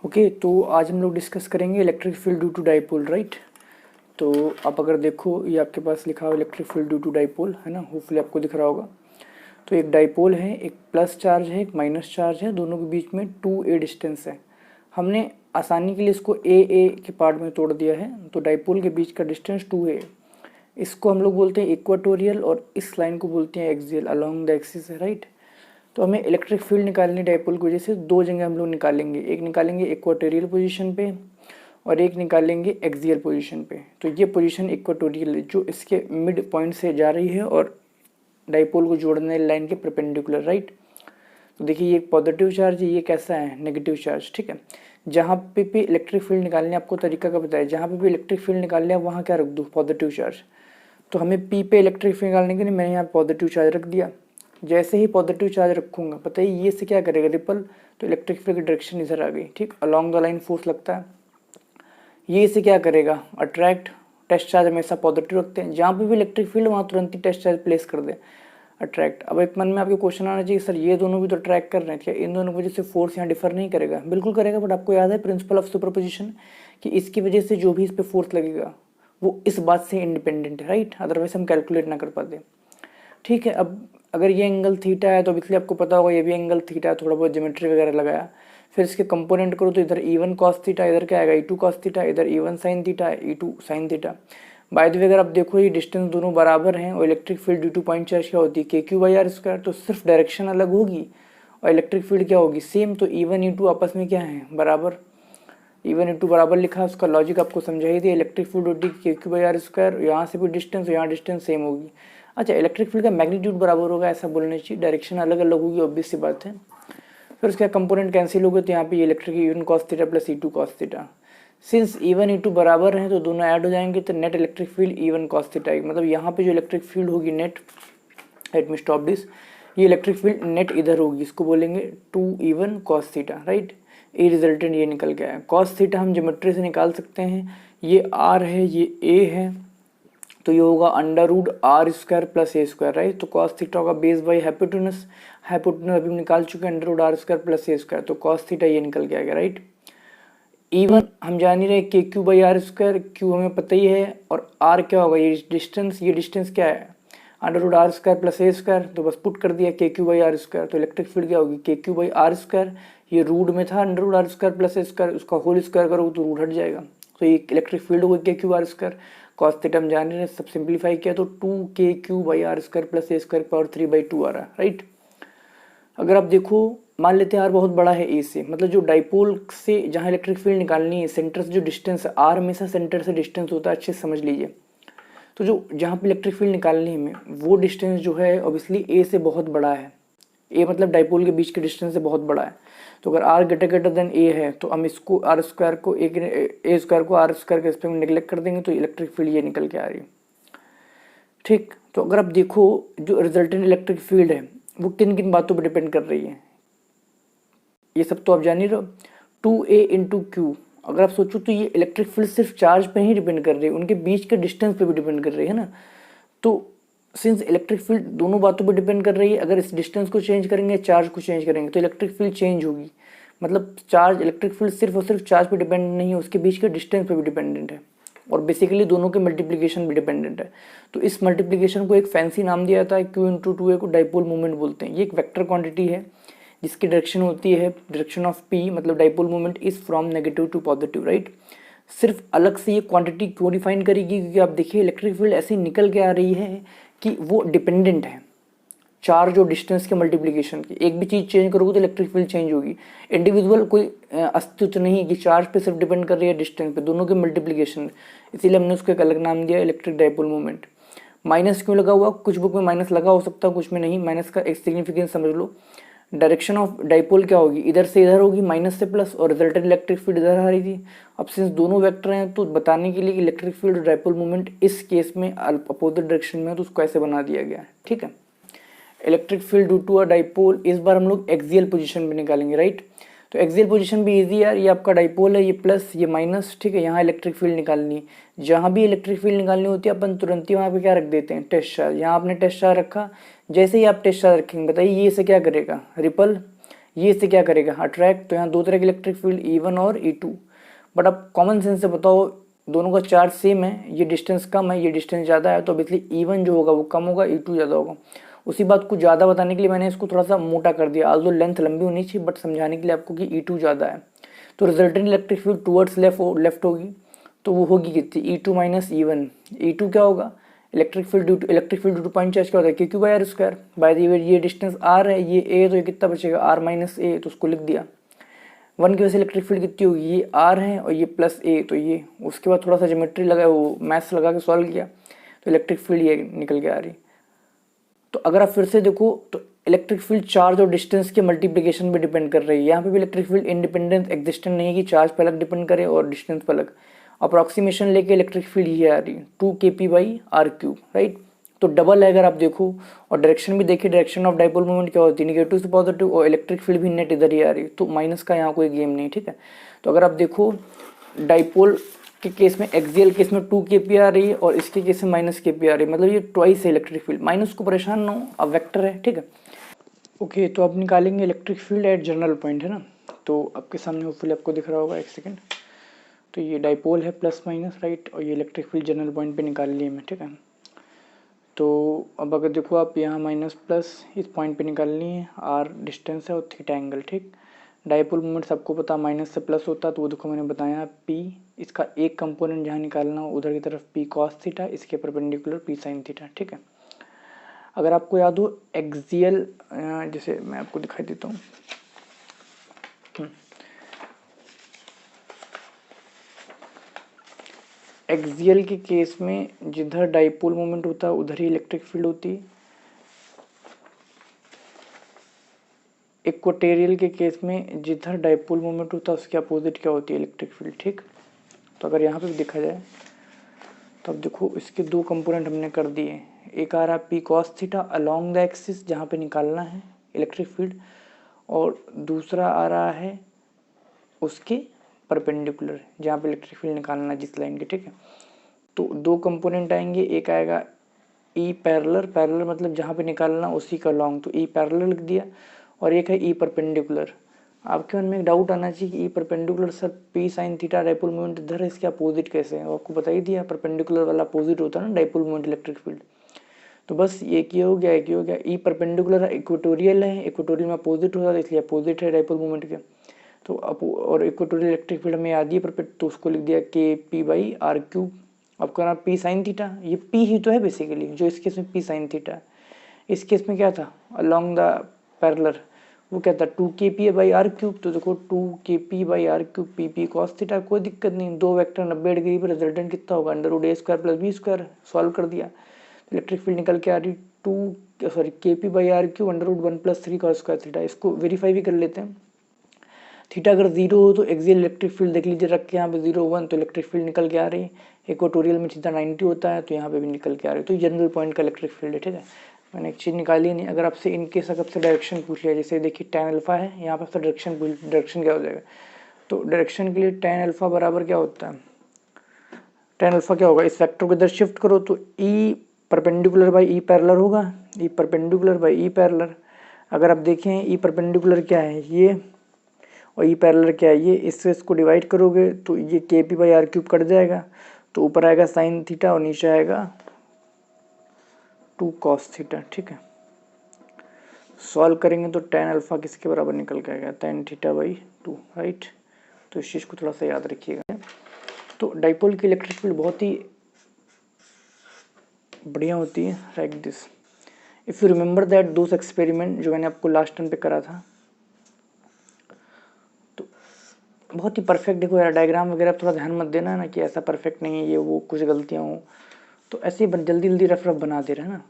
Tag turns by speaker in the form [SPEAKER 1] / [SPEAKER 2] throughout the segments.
[SPEAKER 1] Okay, तो आज हम लोग डिस्कस करेंगे electric field due to dipole, right. तो आप अगर देखो, ये आपके पास लिखा हुआ electric field due to dipole है ना, होपफुली आपको दिख रहा होगा। तो एक डाइपोल है, एक प्लस चार्ज है, एक माइनस चार्ज है, दोनों के बीच में 2a डिस्टेंस है। हमने आसानी के लिए इसको ए के पार्ट में तोड़ दिया है। तो डाइपोल के बीच का डिस्टेंस 2a, इसको हम लोग बोलते हैं इक्वाटोरियल, और इस लाइन को बोलते हैं एक्सियल, अलोंग द एक्सिस है, राइट। तो हमें इलेक्ट्रिक फील्ड निकालनी डाइपोल की वजह से दो जगह हम लोग निकालेंगे, एक निकालेंगे इक्वाटोरियल पोजीशन पे और एक निकालेंगे एक्सियल पोजीशन पे। तो ये पोजीशन इक्वाटोरियल जो इसके मिड पॉइंट से जा रही है और डाइपोल को जोड़ने लाइन के परपेंडिकुलर, राइट। तो देखिए ये पॉजिटिव चार्ज है, ये कैसा है, नेगेटिव चार्ज, ठीक है। जहाँ पे इलेक्ट्रिक फील्ड निकालने आपको तरीका का बताया, जहाँ पे भी इलेक्ट्रिक फील्ड निकालने वहाँ क्या रख दो, पॉजिटिव चार्ज। तो हमें पी पे इलेक्ट्रिक फील्ड निकालने के लिए मैंने यहाँ पॉजिटिव चार्ज रख दिया। जैसे ही पॉजिटिव चार्ज रखूंगा, पता है ये से क्या करेगा, रिपल, तो इलेक्ट्रिक फील्ड की डायरेक्शन इधर आ गई, ठीक, अलोंग द लाइन फोर्स लगता है। ये से क्या करेगा, अट्रैक्ट, टेस्ट चार्ज हमेशा पॉजिटिव रखते हैं, जहाँ पे भी इलेक्ट्रिक फील्ड वहाँ तुरंत ही टेस्ट चार्ज प्लेस कर दे, अट्रैक्ट। अब एक मन में आपके क्वेश्चन आना चाहिए, सर ये दोनों भी तो अट्रैक्ट कर रहे हैं, क्या इन दोनों की वजह से फोर्स यहाँ डिफर नहीं करेगा? बिल्कुल करेगा, बट आपको याद है प्रिंसिपल ऑफ सुपरपोजिशन कि इसकी वजह से जो भी इस पर फोर्स लगेगा वो इस बात से इंडिपेंडेंट है, राइट, अदरवाइज हम कैलकुलेट ना कर पाते, ठीक है। अब अगर ये एंगल थीटा है तो इसलिए आपको पता होगा ये भी एंगल थीटा है, थोड़ा बहुत ज्योमेट्री वगैरह लगाया, फिर इसके कंपोनेंट करो तो इधर E1 cos थीटा, इधर क्या आएगा E2 cos थीटा, इधर E1 sin theta, E2 sin theta. Bye the वे अगर आप देखो ये डिस्टेंस दोनों बराबर हैं और electric field due to point charge क्या होती है, KQ/R², तो सिर्फ डायरेक्शन अलग होगी और इलेक्ट्रिक फील्ड क्या होगी, सेम। तो E1 E2 आपस में क्या है, बराबर। E1 E2 बराबर लिखा, उसका लॉजिक आपको समझा ही दिया। इलेक्ट्रिक फील्ड होती है KQ/R², यहाँ से भी डिस्टेंस, यहाँ डिस्टेंस सेम होगी। अच्छा, इलेक्ट्रिक फील्ड का मैग्नीट्यूड बराबर होगा ऐसा बोलना चाहिए, डायरेक्शन अलग अलग होगी, ऑब्वियस सी बात है। फिर उसका कंपोनेंट कैंसिल हो गए, तो यहाँ पे electric E1 cos theta plus E2 cos theta. Since E1 E2 बराबर हैं तो दोनों ऐड हो जाएंगे, तो net electric field E1 cos theta, मतलब यहाँ पे जो इलेक्ट्रिक फील्ड होगी net, let me stop this, ये इलेक्ट्रिक फील्ड नेट इधर होगी, इसको बोलेंगे 2E1 cos थीटा, राइट। ए रिजल्टेंट ये निकल के आया। cos थीटा हम ज्योमेट्री से निकाल सकते हैं, ये R है, ये A है, तो ये होगा √R² प्लस A², राइट। तो cos थीटा होगा बेस बाई हाइपोटेनस, हाइपोटेनस अभी निकाल चुके हैं, √R² प्लस A², तो cos थीटा ये निकल के आ गया, राइट। E1 हम जान ही रहे KQ/R², Q हमें पता ही है, और R क्या होगा, ये डिस्टेंस क्या है, √R² प्लस A², तो बस पुट कर दिया KQ/R², तो इलेक्ट्रिक फील्ड क्या होगी KQ/R², ये रूट में था √R² प्लस A², उसका होल स्क्वायर करोगे तो रूट हट जाएगा, तो ये इलेक्ट्रिक फील्ड होगी KQ/R²। cos थीटा हम जान रहे हैं, सब सिंप्लीफाई किया तो 2KQ/R² प्लस A² पावर 3/2 आ रहा है, राइट। अगर आप देखो, मान लेते हैं R बहुत बड़ा है A से, मतलब जो डाइपोल से जहाँ इलेक्ट्रिक फील्ड निकालनी है, सेंटर से जो डिस्टेंस है, R हमेशा सेंटर से डिस्टेंस होता है, अच्छे से समझ लीजिए। तो जो जहाँ पे इलेक्ट्रिक फील्ड निकालनी है हमें, वो डिस्टेंस जो है ऑब्वियसली A से बहुत बड़ा है, A मतलब डाइपोल के बीच के डिस्टेंस से बहुत बड़ा है। तो अगर R ग्रेटर देन A है तो हम इसको R² को A² को R² के रिस्पेक्ट में नेग्लेक्ट कर देंगे, तो इलेक्ट्रिक फील्ड ये निकल के आ रही है, ठीक। तो अगर आप देखो जो रिजल्टेंट इलेक्ट्रिक फील्ड है वो किन किन बातों पर डिपेंड कर रही है, ये सब तो आप जान ही रहे हो। 2A × Q, अगर आप सोचो तो ये इलेक्ट्रिक फील्ड सिर्फ चार्ज पे ही डिपेंड कर रही है, उनके बीच के डिस्टेंस पे भी डिपेंड कर रही है ना। तो सिंस इलेक्ट्रिक फील्ड दोनों बातों पर डिपेंड कर रही है, अगर इस डिस्टेंस को चेंज करेंगे, चार्ज को चेंज करेंगे, तो इलेक्ट्रिक फील्ड चेंज होगी। मतलब चार्ज, इलेक्ट्रिक फील्ड सिर्फ और सिर्फ चार्ज पे डिपेंडेंट नहीं है, उसके बीच के डिस्टेंस पे भी डिपेंडेंट है, और बेसिकली दोनों के मल्टीप्लिकेशन भी डिपेंडेंट है। तो इस मल्टीप्लिकेशन को एक फैंसी नाम दिया जाता है, Q × 2A को डाइपोल मूवमेंट बोलते हैं। ये एक वेक्टर क्वांटिटी है जिसकी डायरेक्शन होती है डायरेक्शन ऑफ P, मतलब dipole movement is from negative to positive, right. सिर्फ अलग से ये क्वांटिटी क्यों डिफाइन करेगी, क्योंकि आप देखिए इलेक्ट्रिक फील्ड ऐसे निकल के आ रही है कि वो डिपेंडेंट है चार्ज और डिस्टेंस के मल्टीप्लिकेशन की। एक भी चीज़ चेंज करोगे तो इलेक्ट्रिक फील्ड चेंज होगी। इंडिविजुअल कोई अस्तित्व नहीं है कि चार्ज पे सिर्फ डिपेंड कर रही है, डिस्टेंस पे, दोनों के मल्टीप्लिकेशन, इसीलिए हमने उसको एक अलग नाम दिया इलेक्ट्रिक डाइपोल मूवमेंट। माइनस क्यों लगा हुआ, कुछ बुक में माइनस लगा हो सकता है, कुछ में नहीं। माइनस का एक सिग्निफिकेंस समझ लो, डायरेक्शन ऑफ डाइपोल क्या होगी, इधर से इधर होगी, माइनस से प्लस, और रिजल्टेंट इलेक्ट्रिक फील्ड इधर आ रही थी। अब सिंस दोनों वेक्टर हैं तो बताने के लिए इलेक्ट्रिक फील्ड और डाइपोल मूवमेंट इस केस में अपोजिट डायरेक्शन में है, तो उसको ऐसे बना दिया गया है, ठीक है। Electric field due to a dipole, इस बार हम लोग एक्सियल पोजीशन में निकालेंगे, राइट। तो एक्सियल पोजीशन भी इजी है, ये आपका डाइपोल है, ये प्लस ये माइनस, ठीक है। यहाँ इलेक्ट्रिक फील्ड निकालनी है, जहाँ भी इलेक्ट्रिक फील्ड निकालनी होती है अपन तुरंत ही वहाँ पे क्या रख देते हैं, टेस्ट चार्ज। यहाँ आपने टेस्ट चार्ज रखा, जैसे ही आप टेस्ट चार्ज रखेंगे बताइए ये से क्या करेगा, रिपल, ये इससे क्या करेगा, अट्रैक्ट। तो यहाँ दो तरह के इलेक्ट्रिक फील्ड E1 और E2, बट अब कॉमन सेंस से बताओ दोनों का चार्ज सेम है, ये डिस्टेंस कम है, ये डिस्टेंस ज़्यादा है, तो ऑब्वियसली E1 जो होगा वो कम होगा, E2 ज़्यादा होगा। उसी बात को ज़्यादा बताने के लिए मैंने इसको थोड़ा सा मोटा कर दिया, आल्दो लेंथ लंबी होनी चाहिए, बट समझाने के लिए आपको कि E2 ज़्यादा है। तो resultant electric field towards left होगी, तो वो होगी कितनी, E2 माइनस E1। E2 क्या होगा, electric field due to point charge क्या होता है, q by r square. By the way ये डिस्टेंस r है, ये a, तो ये कितना बचेगा r माइनस ए, तो उसको लिख दिया। 1 की वजह से इलेक्ट्रिक फील्ड कितनी होगी, ये r है और ये प्लस a, तो ये उसके बाद थोड़ा सा ज्योमेट्री लगा, वो मैथ्स लगा के सॉल्व किया, तो इलेक्ट्रिक फील्ड ये निकल के आ रही। तो अगर आप फिर से देखो तो इलेक्ट्रिक फील्ड चार्ज और डिस्टेंस के मल्टीप्लिकेशन पे डिपेंड कर रही है। यहाँ पे भी इलेक्ट्रिक फील्ड इंडिपेंडेंट एग्जिस्टेंट नहीं है कि चार्ज पे अलग डिपेंड करे और डिस्टेंस पे अलग। अप्रॉक्सीमेशन लेके इलेक्ट्रिक फील्ड ये आ रही है 2kp/r³, राइट। तो डबल है अगर आप देखो, और डायरेक्शन भी देखिए, डायरेक्शन ऑफ डाइपोल मोमेंट क्या होती है, नेगेटिव से पॉजिटिव, और इलेक्ट्रिक फील्ड भी नेट इधर ही आ रही है, तो माइनस का यहाँ कोई गेम नहीं, ठीक है। तो अगर आप देखो डाइपोल के केस में, एक्सियल केस में 2kp आ रही है और इसके केस में -kp आ रही है, मतलब ये ट्वाइस है इलेक्ट्रिक फील्ड। माइनस को परेशान ना हो, अब वेक्टर है, ठीक है। ओके, तो अब निकालेंगे electric field at general point, है ना। तो आपके सामने होपफुली आपको दिख रहा होगा, एक सेकेंड। तो ये डाइपोल है प्लस माइनस, राइट, और ये इलेक्ट्रिक फील्ड जनरल पॉइंट पे निकाल लिए मैं, ठीक है। तो अब अगर देखो आप यहाँ माइनस प्लस इस पॉइंट पे निकालनी है, r डिस्टेंस है और थीटा एंगल, ठीक। डाइपोल मोमेंट सबको पता माइनस से प्लस होता है, तो वो देखो मैंने बताया p, इसका एक कंपोनेंट जहाँ निकालना हो उधर की तरफ p कॉस थीटा, इसके परपेंडिकुलर p साइन थीटा, ठीक है। अगर आपको याद हो एक्सियल, जैसे मैं आपको दिखाई देता हूँ, एक्सियल के केस में जिधर डाइपोल मोमेंट होता है उधर ही इलेक्ट्रिक फील्ड होती है। इक्वेटोरियल के केस में जिधर डाइपोल मोमेंट होता है उसके अपोजिट क्या होती है, इलेक्ट्रिक फील्ड, ठीक। तो अगर यहाँ पे भी देखा जाए तो अब देखो इसके दो कंपोनेंट हमने कर दिए, एक आ रहा है p cos theta along the axis जहाँ पे निकालना है इलेक्ट्रिक फील्ड, और दूसरा आ रहा है उसके परपेंडिकुलर जहाँ पे इलेक्ट्रिक फील्ड निकालना है जिस लाइन के, ठीक है। तो दो कंपोनेंट आएंगे, एक आएगा ई पैरेलल मतलब जहाँ पे निकालना उसी का लॉन्ग, तो ई पैरेलल लिख दिया, और एक है ई परपेंडिकुलर। आपके मन में एक डाउट आना चाहिए कि E perpendicular sir P sine theta dipole moment इधर है, इसके अपोजिट कैसे है, आपको बता ही दिया परपेंडिकुलर वाला अपोजिट होता है ना डाइपोल मोमेंट इलेक्ट्रिक फील्ड। तो बस ये क्या हो गया, एक हो गया ई परपेंडिकुलर इक्वेटोरियल है, इक्वेटोरियल में अपोजिट होता है इसलिए अपोजिट है डाइपोल मोमेंट के। तो और इक्वेटोरियल इलेक्ट्रिक फील्ड में याद ही परफेक्ट, तो उसको लिख दिया kp/r³। आपका नाम p साइन थीटा, ये p ही तो है बेसिकली, जो इस केस में p साइन थीटा है। इस केस में क्या था अलोंग द पैरेलल, वो क्या था 2kp/r³। तो देखो 2kp/r³ pp cos थीटा, कोई दिक्कत नहीं, दो वेक्टर 90 डिग्री पर, रिजल्टेंट कितना होगा √a² + b², सॉल्व कर दिया। इलेक्ट्रिक फील्ड निकल के आ रही kp/r³ √1 + 3 cos² थीटा। इसको वेरीफाई भी कर लेते हैं, थीटा अगर 0 हो तो एक्सियल इलेक्ट्रिक फील्ड देख लीजिए रख के, यहाँ पे 0 1 तो इलेक्ट्रिक फील्ड निकल के आ रही है। इक्वेटोरियल में थीटा 90 होता है तो यहाँ पे भी निकल के आ रही है, तो जनरल पॉइंट का इलेक्ट्रिक फील्ड है, ठीक है। मैंने एक चीज़ निकाली नहीं, अगर आपसे इनकेस अगर आपसे डायरेक्शन पूछ लिया, जैसे देखिए tan अल्फा है, यहाँ पर आपसे डायरेक्शन क्या हो जाएगा, तो डायरेक्शन के लिए tan अल्फा बराबर क्या होता है, tan अल्फा क्या होगा, इस फैक्टर को इधर शिफ्ट करो तो E perpendicular by E parallel होगा, E perpendicular by E parallel. अगर आप देखें ई परपेंडिकुलर क्या है ये, और ई पैरेलल क्या है ये, इससे इसको डिवाइड करोगे तो ये kp/r³ कट जाएगा, तो ऊपर आएगा साइन थीटा और नीचे आएगा 2 cos थीटा, ठीक है। सॉल्व करेंगे तो tan अल्फा किसके बराबर निकल के आएगा, tan θ/2, राइट। तो इस चीज़ को थोड़ा सा याद रखिएगा। तो डाइपोल की इलेक्ट्रिक फील्ड बहुत ही बढ़िया होती है, like this. If you remember that those experiment जो मैंने आपको लास्ट टाइम पे करा था, तो बहुत ही परफेक्ट, देखो यार डायग्राम वगैरह थोड़ा ध्यान मत देना ना कि ऐसा परफेक्ट नहीं है, ये वो कुछ गलतियाँ हों, तो ऐसे ही जल्दी जल्दी रफ बना दे रहे हैं ना।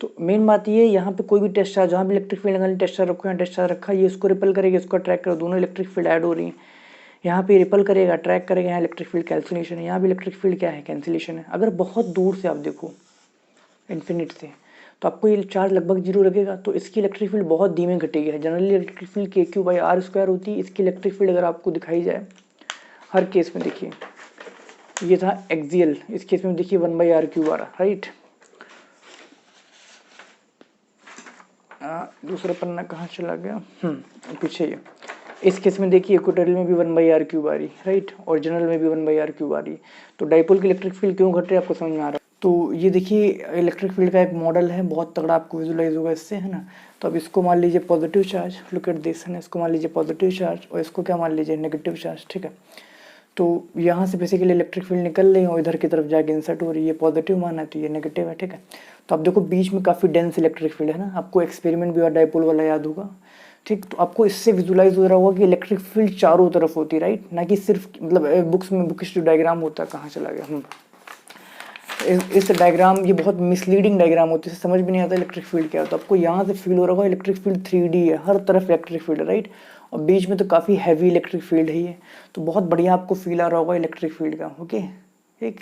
[SPEAKER 1] तो मेन बात ये, यहाँ पे कोई भी टेस्ट चार्ज, जहाँ भी इलेक्ट्रिक फील्ड निकालनी टेस्ट चार्ज रखो, यहाँ टेस्ट चार्ज रखा, ये इसको रिपल करेगा, इसको अट्रैक्ट करो, दोनों इलेक्ट्रिक फील्ड ऐड हो रही हैं। यहाँ पे रिपल करेगा, अट्रैक्ट करेगा, यहाँ इलेक्ट्रिक फील्ड कैंसिलेशन है, यहाँ भी इलेक्ट्रिक फील्ड क्या है, कैंसिलेशन है। अगर बहुत दूर से आप देखो इन्फिनिट से, तो आपको ये चार्ज लगभग 0 लगेगा, तो इसकी इलेक्ट्रिक फील्ड बहुत धीमे घटेगी। जनरली इलेक्ट्रिक फील्ड kq/r² होती है, इसकी इलेक्ट्रिक फील्ड अगर आपको दिखाई जाए हर केस में, देखिए ये था एक्सियल, इस केस में देखिए 1/r³ आ रहा, राइट। दूसरा पन्ना कहाँ चला गया, पीछे ये। इस केस में देखिए इक्वेटोरियल में भी 1/r³ आ रही, राइट, और जनरल में भी 1/r³ आ रही। तो डाइपोल की इलेक्ट्रिक फील्ड क्यों घट रही है आपको समझ में आ रहा है। तो ये देखिए इलेक्ट्रिक फील्ड का एक मॉडल है, बहुत तगड़ा आपको विजुलाइज होगा इससे, है ना। तो अब इसको मान लीजिए positive charge, look at this, है ना, इसको मान लीजिए पॉजिटिव चार्ज और इसको क्या मान लीजिए नेगेटिव चार्ज, ठीक है। तो यहाँ से बेसिकली इलेक्ट्रिक फील्ड निकल रही है और इधर की तरफ जाके इंसर्ट हो रही है, ये पॉजिटिव माना है तो ये नेगेटिव है, ठीक है। तो आप देखो बीच में काफ़ी डेंस इलेक्ट्रिक फील्ड है ना, आपको एक्सपेरिमेंट भी और डाइपोल वाला याद होगा, ठीक। तो आपको इससे विजुलाइज हो रहा होगा कि इलेक्ट्रिक फील्ड चारों तरफ होती है, राइट, ना कि सिर्फ मतलब बुक्स में बुकिश जो डायग्राम होता है कहाँ चला गया। इस डायग्राम ये बहुत मिसलीडिंग डायग्राम होती है, समझ भी नहीं आता इलेक्ट्रिक फील्ड क्या होता है। आपको यहाँ से फील हो रहा होगा इलेक्ट्रिक फील्ड 3D है, हर तरफ इलेक्ट्रिक फील्ड है, राइट, और बीच में तो काफ़ी हैवी इलेक्ट्रिक फील्ड है ये, तो बहुत बढ़िया आपको फील आ रहा होगा इलेक्ट्रिक फील्ड का, ओके, ठीक।